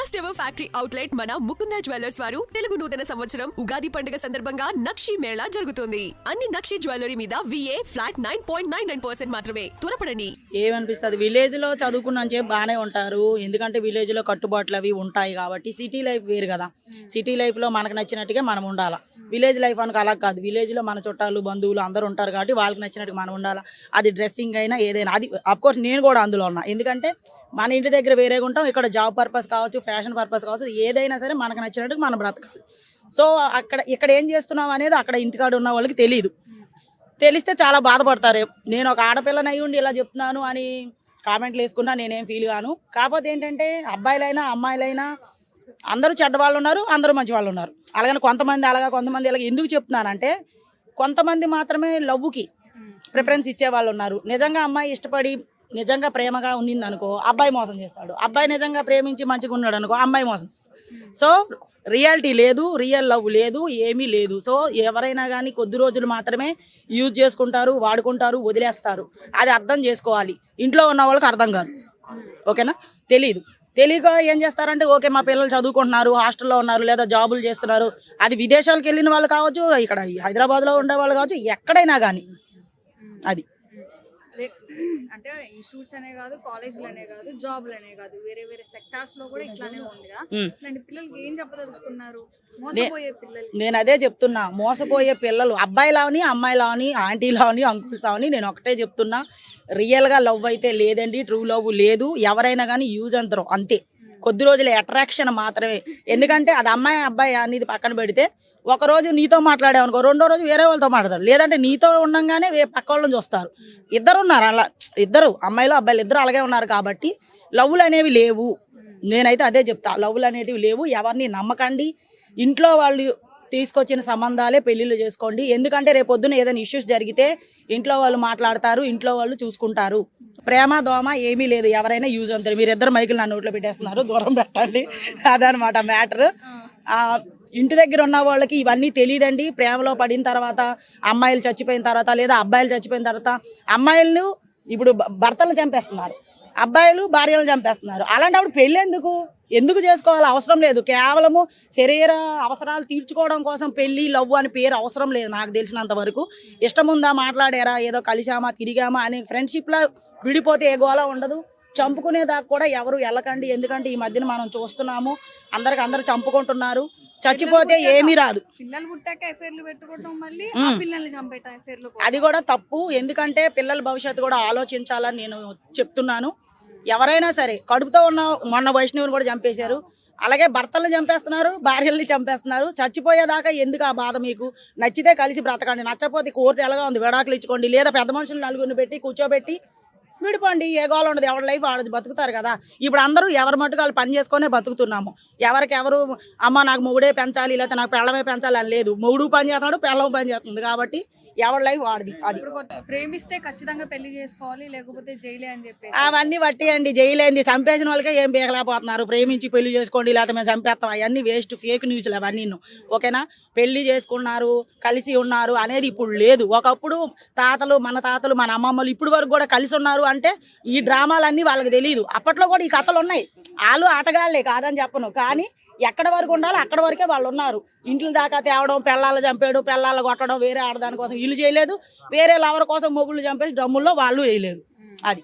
First ever factory outlet మన Mukunda jewellers వారు తెలుగు నూతన సంవత్సరం ఉగాది పండుగ సందర్భంగా నక్షి మేళా జరుగుతుంది. అన్ని నక్షి జ్యువెలరీ మీద VA ఫ్లాట్ 9.99% మాత్రమే. త్వరపడండి. ఏమనిపిస్తుంది, విలేజ్ లో చదువుకున్నాను చెప్పి బాగానే ఉంటారు. ఎందుకంటే విలేజ్ లో కట్టుబాట్లు అవి ఉంటాయి కాబట్టి. సిటీ లైఫ్ వేరు కదా. సిటీ లైఫ్ లో మనకు నచ్చినట్టుగా మనం ఉండాలా. విలేజ్ లైఫ్ అనుకు అలా కాదు. విలేజ్ లో మన చుట్టాలు బంధువులు అందరూ ఉంటారు కాబట్టి వాళ్ళకి నచ్చినట్టుగా మనం ఉండాలా. అది డ్రెస్సింగ్ అయినా ఏదైనా. అది అఫ్కోర్స్ నేను కూడా అందులో ఉన్నా. ఎందుకంటే మన ఇంటి దగ్గర వేరేగా ఉంటాం, ఇక్కడ జాబ్ పర్పస్ కావచ్చు, ఫ్యాషన్ పర్పస్ కావచ్చు, ఏదైనా సరే మనకు నచ్చినట్టుగా మనం బ్రతకాలి. సో ఇక్కడ ఏం చేస్తున్నాం అనేది అక్కడ ఇంటికాడ ఉన్న వాళ్ళకి తెలియదు. తెలిస్తే చాలా బాధపడతారు. నేను ఒక ఆడపిల్లని అయ్యి ఉండి ఇలా చెప్తున్నాను అని కామెంట్లు వేసుకున్నా నేనేం ఫీల్ కాను. కాకపోతే ఏంటంటే అబ్బాయిలైనా అమ్మాయిలైనా అందరూ చెడ్డవాళ్ళు ఉన్నారు, అందరూ మంచి వాళ్ళు ఉన్నారు. అలాగని కొంతమంది అలాగా కొంతమంది అలాగే ఎందుకు చెప్తున్నానంటే, కొంతమంది మాత్రమే లవ్వుకి ప్రిఫరెన్స్ ఇచ్చే వాళ్ళు ఉన్నారు. నిజంగా అమ్మాయి ఇష్టపడి నిజంగా ప్రేమగా ఉండింది అనుకో, అబ్బాయి మోసం చేస్తాడు. అబ్బాయి నిజంగా ప్రేమించి మంచిగా ఉన్నాడు అనుకో, అమ్మాయి మోసం చేస్తాడు. సో రియాలిటీ లేదు, రియల్ లవ్ లేదు, ఏమీ లేదు. సో ఎవరైనా కానీ కొద్ది రోజులు మాత్రమే యూజ్ చేసుకుంటారు, వాడుకుంటారు, వదిలేస్తారు. అది అర్థం చేసుకోవాలి. ఇంట్లో ఉన్న వాళ్ళకి అర్థం కాదు, ఓకేనా. తెలియక ఏం చేస్తారంటే, ఓకే మా పిల్లలు చదువుకుంటున్నారు, హాస్టల్లో ఉన్నారు, లేదా జాబులు చేస్తున్నారు. అది విదేశాలకు వెళ్ళిన వాళ్ళు కావచ్చు, ఇక్కడ హైదరాబాద్లో ఉండే వాళ్ళు కావచ్చు, ఎక్కడైనా కానీ అది. అంటే ఇన్స్టిట్యూట్స్ అనే కాదు, కాలేజీలనే కాదు, జాబ్లనే కాదు, వేరే వేరే సెక్టార్స్ లో కూడా ఇట్లానే ఉందిగా. ఇట్లాంటి పిల్లలకి ఏం చెప్పదలుచుకున్నారు? మోసపోయే పిల్లలు. నేను అదే చెప్తున్నా, మోసపోయే పిల్లలు అబ్బాయిలావని, అమ్మాయిలావని, ఆంటీలావని, అంకుల్స్ అవని నేను ఒకటే చెప్తున్నా, రియల్గా లవ్ అయితే లేదండి. ట్రూ లవ్ లేదు. ఎవరైనా కానీ యూజ్ అంతరం అంతే. కొద్ది రోజులే అట్రాక్షన్ మాత్రమే. ఎందుకంటే అది అమ్మాయి అబ్బాయి అనేది పక్కన పెడితే, ఒకరోజు నీతో మాట్లాడామనుకో, రెండో రోజు వేరే వాళ్ళతో మాట్లాడతారు. లేదంటే నీతో ఉండగానే పక్క వాళ్ళని చూస్తారు. ఇద్దరు ఉన్నారు అలా, ఇద్దరు అమ్మాయిలు అబ్బాయిలు ఇద్దరు అలాగే ఉన్నారు. కాబట్టి లవ్లు అనేవి లేవు. నేనైతే అదే చెప్తా, లవ్లు అనేటివి లేవు. ఎవరిని నమ్మకండి. ఇంట్లో వాళ్ళు తీసుకొచ్చిన సంబంధాలే పెళ్ళిళ్ళు చేసుకోండి. ఎందుకంటే రేపొద్దున ఏదైనా ఇష్యూస్ జరిగితే ఇంట్లో వాళ్ళు మాట్లాడతారు, ఇంట్లో వాళ్ళు చూసుకుంటారు. ప్రేమ దోమ ఏమీ లేదు. ఎవరైనా యూజ్ అంటారు. మీరిద్దరు మైకులు నా నోట్లో పెట్టేస్తున్నారు, దూరం పెట్టండి. అదనమాట మ్యాటర్. ఇంటి దగ్గర ఉన్న వాళ్ళకి ఇవన్నీ తెలియదండి. ప్రేమలో పడిన తర్వాత, అమ్మాయిలు చచ్చిపోయిన తర్వాత, లేదా అబ్బాయిలు చచ్చిపోయిన తర్వాత, అమ్మాయిలను ఇప్పుడు భర్తలను చంపేస్తున్నారు, అబ్బాయిలు భార్యలను చంపేస్తున్నారు. అలాంటప్పుడు పెళ్ళి ఎందుకు చేసుకోవాలి? అవసరం లేదు. కేవలము శరీర అవసరాలు తీర్చుకోవడం కోసం పెళ్ళి లవ్ అని పేరు అవసరం లేదు నాకు తెలిసినంత వరకు. ఇష్టం ఉందా, మాట్లాడారా, ఏదో కలిసామా తిరిగామా అనే ఫ్రెండ్షిప్లో విడిపోతే ఏ గోళ ఉండదు. చంపుకునేదాకా కూడా ఎవరు వెళ్ళకండి. ఎందుకంటే ఈ మధ్యన మనం చూస్తున్నాము, అందరు చంపుకుంటున్నారు. చచ్చిపోతే ఏమీ రాదు. పిల్లలు పుట్టాక ఎఫైర్లు పెట్టుకోవడం, మళ్ళీ పిల్లల్ని చంపేయటం ఎఫైర్లు, అది కూడా తప్పు. ఎందుకంటే పిల్లల భవిష్యత్తు కూడా ఆలోచించాలని నేను చెప్తున్నాను. ఎవరైనా సరే కడుపుతో ఉన్న, మొన్న వైష్ణవిని కూడా చంపేశారు. అలాగే భర్తలను చంపేస్తున్నారు, భార్యల్ని చంపేస్తున్నారు. చచ్చిపోయేదాకా ఎందుకు ఆ బాధ? మీకు నచ్చితే కలిసి బ్రతకండి, నచ్చపోతే కోర్టు ఎలాగా ఉంది, విడాకులు ఇచ్చుకోండి, లేదా పెద్ద మనుషులు నలుగురిని పెట్టి కూర్చోబెట్టి విడిపోండి. ఏ గోళ ఉండదు. ఎవరి లైఫ్ ఆడది బతుకుతారు కదా. ఇప్పుడు అందరూ ఎవరి మట్టుకు వాళ్ళు పని చేసుకునే బతుకుతున్నాము. ఎవరు అమ్మ నాకు మొగుడే పెంచాలి, లేకపోతే నాకు పెళ్ళమే పెంచాలి అని లేదు. మొగుడు పని చేస్తున్నాడు, పెళ్ళం పని చేస్తుంది. కాబట్టి ఎవరి లైఫ్ వాడిది. అది ప్రేమిస్తే ఖచ్చితంగా పెళ్లి చేసుకోవాలి, లేకపోతే జైలే అని చెప్పేసి అవన్నీ పట్టియండి. జైలేంది, చంపేసిన వాళ్ళకే ఏం పీకలేకపోతున్నారు. ప్రేమించి పెళ్లి చేసుకోండి, లేకపోతే మేము చంపేస్తాం, అవన్నీ వేస్ట్, ఫేక్ న్యూస్లు అవన్నీ. ఓకేనా. పెళ్లి చేసుకున్నారు, కలిసి ఉన్నారు అనేది ఇప్పుడు లేదు. ఒకప్పుడు మన తాతలు మన అమ్మమ్మలు ఇప్పుడు వరకు కూడా కలిసి ఉన్నారు అంటే ఈ డ్రామాలన్నీ వాళ్ళకి తెలియదు. అప్పట్లో కూడా ఈ కథలు ఉన్నాయి. వాళ్ళు ఆటగాళ్లే కాదని చెప్పను, కానీ ఎక్కడ వరకు ఉండాలో అక్కడ వరకే వాళ్ళు ఉన్నారు. ఇంట్లో దాకా తేవడం, పెళ్ళాలు చంపేయడం, పెళ్ళాలు కొట్టడం, వేరే ఆడదాని కోసం వీళ్ళు చేయలేదు, వేరే లవర్ కోసం మొగుళ్ళు చంపేసి డ్రమ్ముల్లో వాళ్ళు వేయలేదు. అది